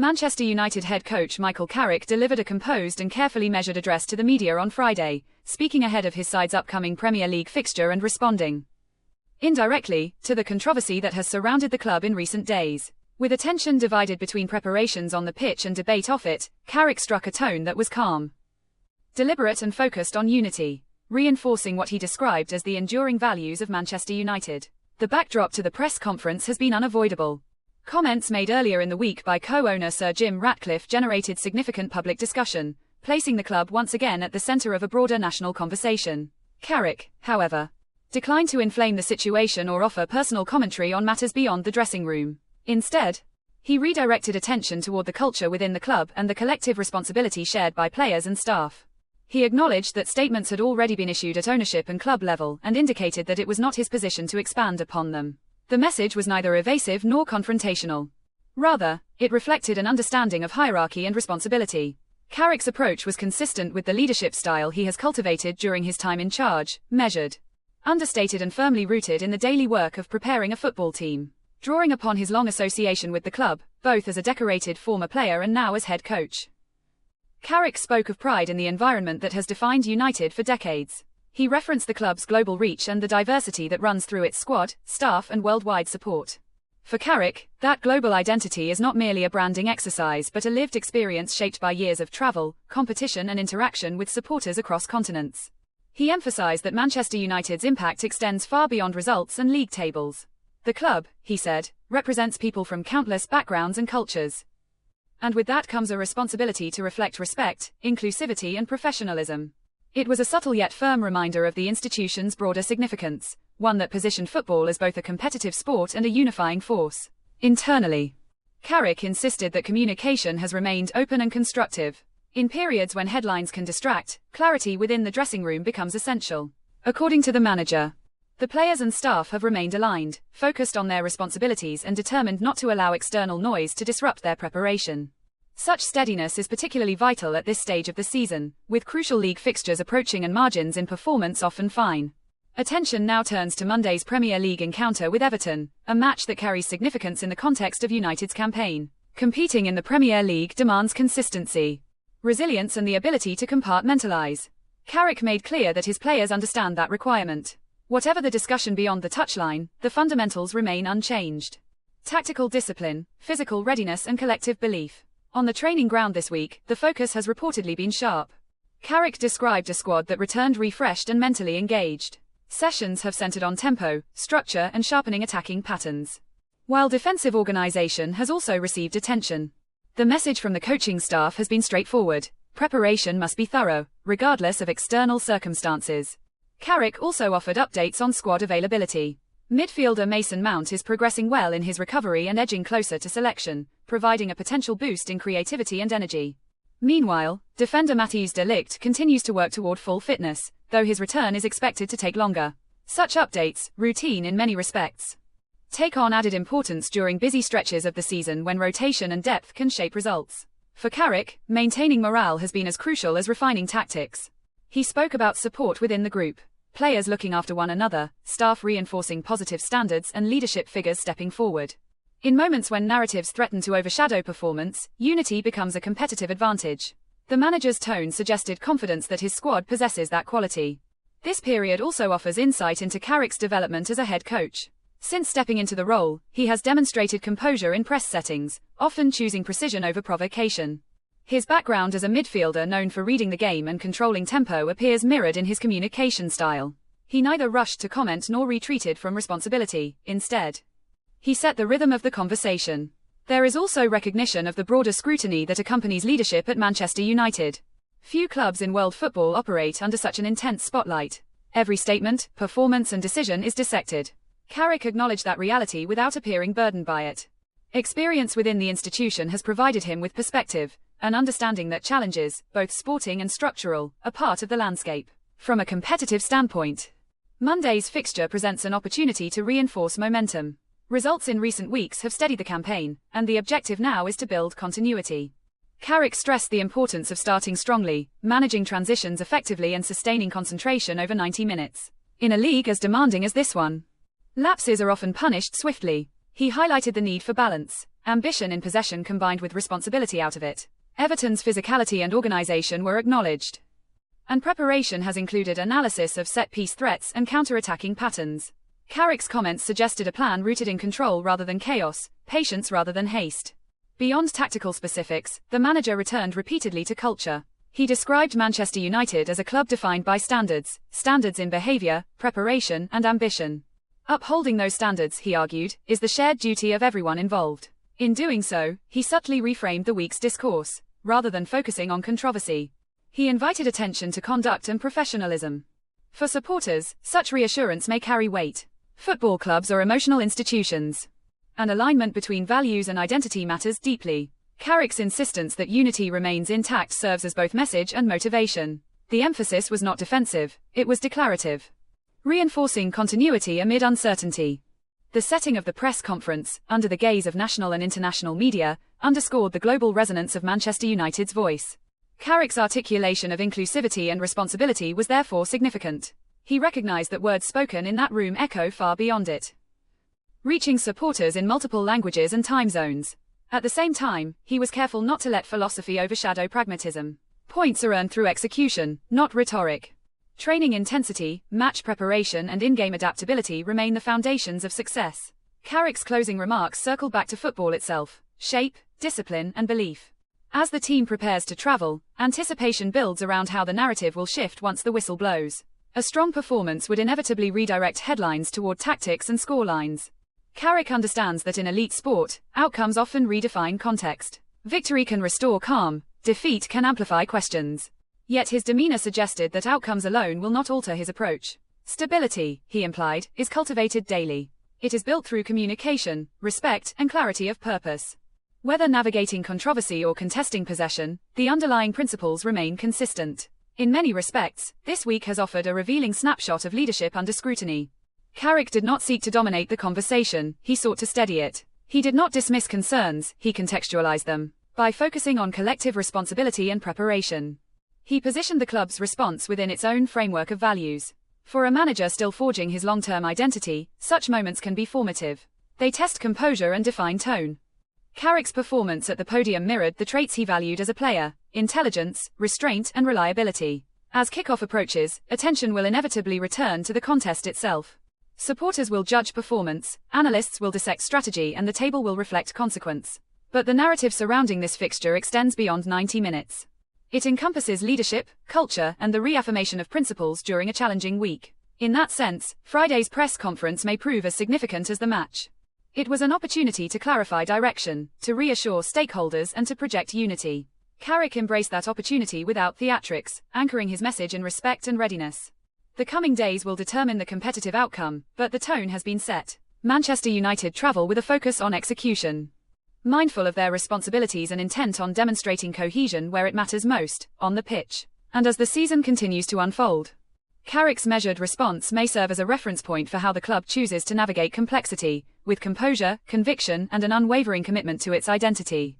Manchester United head coach Michael Carrick delivered a composed and carefully measured address to the media on Friday, speaking ahead of his side's upcoming Premier League fixture and responding indirectly to the controversy that has surrounded the club in recent days. With attention divided between preparations on the pitch and debate off it, Carrick struck a tone that was calm, deliberate and focused on unity, reinforcing what he described as the enduring values of Manchester United. The backdrop to the press conference has been unavoidable. Comments made earlier in the week by co-owner Sir Jim Ratcliffe generated significant public discussion, placing the club once again at the centre of a broader national conversation. Carrick, however, declined to inflame the situation or offer personal commentary on matters beyond the dressing room. Instead, he redirected attention toward the culture within the club and the collective responsibility shared by players and staff. He acknowledged that statements had already been issued at ownership and club level and indicated that it was not his position to expand upon them. The message was neither evasive nor confrontational. Rather, it reflected an understanding of hierarchy and responsibility. Carrick's approach was consistent with the leadership style he has cultivated during his time in charge, measured, understated and firmly rooted in the daily work of preparing a football team. Drawing upon his long association with the club, both as a decorated former player and now as head coach, Carrick spoke of pride in the environment that has defined United for decades. He referenced the club's global reach and the diversity that runs through its squad, staff and worldwide support. For Carrick, that global identity is not merely a branding exercise but a lived experience shaped by years of travel, competition and interaction with supporters across continents. He emphasized that Manchester United's impact extends far beyond results and league tables. The club, he said, represents people from countless backgrounds and cultures. And with that comes a responsibility to reflect respect, inclusivity and professionalism. It was a subtle yet firm reminder of the institution's broader significance, one that positioned football as both a competitive sport and a unifying force. Internally, Carrick insisted that communication has remained open and constructive. In periods when headlines can distract, clarity within the dressing room becomes essential. According to the manager, the players and staff have remained aligned, focused on their responsibilities and determined not to allow external noise to disrupt their preparation. Such steadiness is particularly vital at this stage of the season, with crucial league fixtures approaching and margins in performance often fine. Attention now turns to Monday's Premier League encounter with Everton, a match that carries significance in the context of United's campaign. Competing in the Premier League demands consistency, resilience and the ability to compartmentalise. Carrick made clear that his players understand that requirement. Whatever the discussion beyond the touchline, the fundamentals remain unchanged. Tactical discipline, physical readiness and collective belief. On the training ground this week, the focus has reportedly been sharp. Carrick described a squad that returned refreshed and mentally engaged. Sessions have centered on tempo, structure and sharpening attacking patterns, while defensive organization has also received attention. The message from the coaching staff has been straightforward. Preparation must be thorough, regardless of external circumstances. Carrick also offered updates on squad availability. Midfielder Mason Mount is progressing well in his recovery and edging closer to selection, providing a potential boost in creativity and energy. Meanwhile, defender Matthijs de Ligt continues to work toward full fitness, though his return is expected to take longer. Such updates, routine in many respects, take on added importance during busy stretches of the season when rotation and depth can shape results. For Carrick, maintaining morale has been as crucial as refining tactics. He spoke about support within the group, players looking after one another, staff reinforcing positive standards and leadership figures stepping forward. In moments when narratives threaten to overshadow performance, unity becomes a competitive advantage. The manager's tone suggested confidence that his squad possesses that quality. This period also offers insight into Carrick's development as a head coach. Since stepping into the role, he has demonstrated composure in press settings, often choosing precision over provocation. His background as a midfielder known for reading the game and controlling tempo appears mirrored in his communication style. He neither rushed to comment nor retreated from responsibility. Instead, he set the rhythm of the conversation. There is also recognition of the broader scrutiny that accompanies leadership at Manchester United. Few clubs in world football operate under such an intense spotlight. Every statement, performance and decision is dissected. Carrick acknowledged that reality without appearing burdened by it. Experience within the institution has provided him with perspective, an understanding that challenges, both sporting and structural, are part of the landscape. From a competitive standpoint, Monday's fixture presents an opportunity to reinforce momentum. Results in recent weeks have steadied the campaign, and the objective now is to build continuity. Carrick stressed the importance of starting strongly, managing transitions effectively and sustaining concentration over 90 minutes. In a league as demanding as this one, lapses are often punished swiftly. He highlighted the need for balance, ambition in possession combined with responsibility out of it. Everton's physicality and organisation were acknowledged. And preparation has included analysis of set-piece threats and counter-attacking patterns. Carrick's comments suggested a plan rooted in control rather than chaos, patience rather than haste. Beyond tactical specifics, the manager returned repeatedly to culture. He described Manchester United as a club defined by standards in behaviour, preparation and ambition. Upholding those standards, he argued, is the shared duty of everyone involved. In doing so, he subtly reframed the week's discourse. Rather than focusing on controversy, he invited attention to conduct and professionalism. For supporters, such reassurance may carry weight. Football clubs are emotional institutions. And alignment between values and identity matters deeply. Carrick's insistence that unity remains intact serves as both message and motivation. The emphasis was not defensive, it was declarative, reinforcing continuity amid uncertainty. The setting of the press conference, under the gaze of national and international media, underscored the global resonance of Manchester United's voice. Carrick's articulation of inclusivity and responsibility was therefore significant. He recognized that words spoken in that room echo far beyond it, reaching supporters in multiple languages and time zones. At the same time, he was careful not to let philosophy overshadow pragmatism. Points are earned through execution, not rhetoric. Training intensity, match preparation and in-game adaptability remain the foundations of success. Carrick's closing remarks circled back to football itself: shape, discipline and belief. As the team prepares to travel, anticipation builds around how the narrative will shift once the whistle blows. A strong performance would inevitably redirect headlines toward tactics and scorelines. Carrick understands that in elite sport, outcomes often redefine context. Victory can restore calm, defeat can amplify questions. Yet his demeanor suggested that outcomes alone will not alter his approach. Stability, he implied, is cultivated daily. It is built through communication, respect, and clarity of purpose. Whether navigating controversy or contesting possession, the underlying principles remain consistent. In many respects, this week has offered a revealing snapshot of leadership under scrutiny. Carrick did not seek to dominate the conversation, he sought to steady it. He did not dismiss concerns, he contextualized them, by focusing on collective responsibility and preparation. He positioned the club's response within its own framework of values. For a manager still forging his long-term identity, such moments can be formative. They test composure and define tone. Carrick's performance at the podium mirrored the traits he valued as a player: intelligence, restraint and reliability. As kickoff approaches, attention will inevitably return to the contest itself. Supporters will judge performance, analysts will dissect strategy and the table will reflect consequence. But the narrative surrounding this fixture extends beyond 90 minutes. It encompasses leadership, culture, and the reaffirmation of principles during a challenging week. In that sense, Friday's press conference may prove as significant as the match. It was an opportunity to clarify direction, to reassure stakeholders and to project unity. Carrick embraced that opportunity without theatrics, anchoring his message in respect and readiness. The coming days will determine the competitive outcome, but the tone has been set. Manchester United travel with a focus on execution, mindful of their responsibilities and intent on demonstrating cohesion where it matters most, on the pitch. And as the season continues to unfold, Carrick's measured response may serve as a reference point for how the club chooses to navigate complexity, with composure, conviction, and an unwavering commitment to its identity.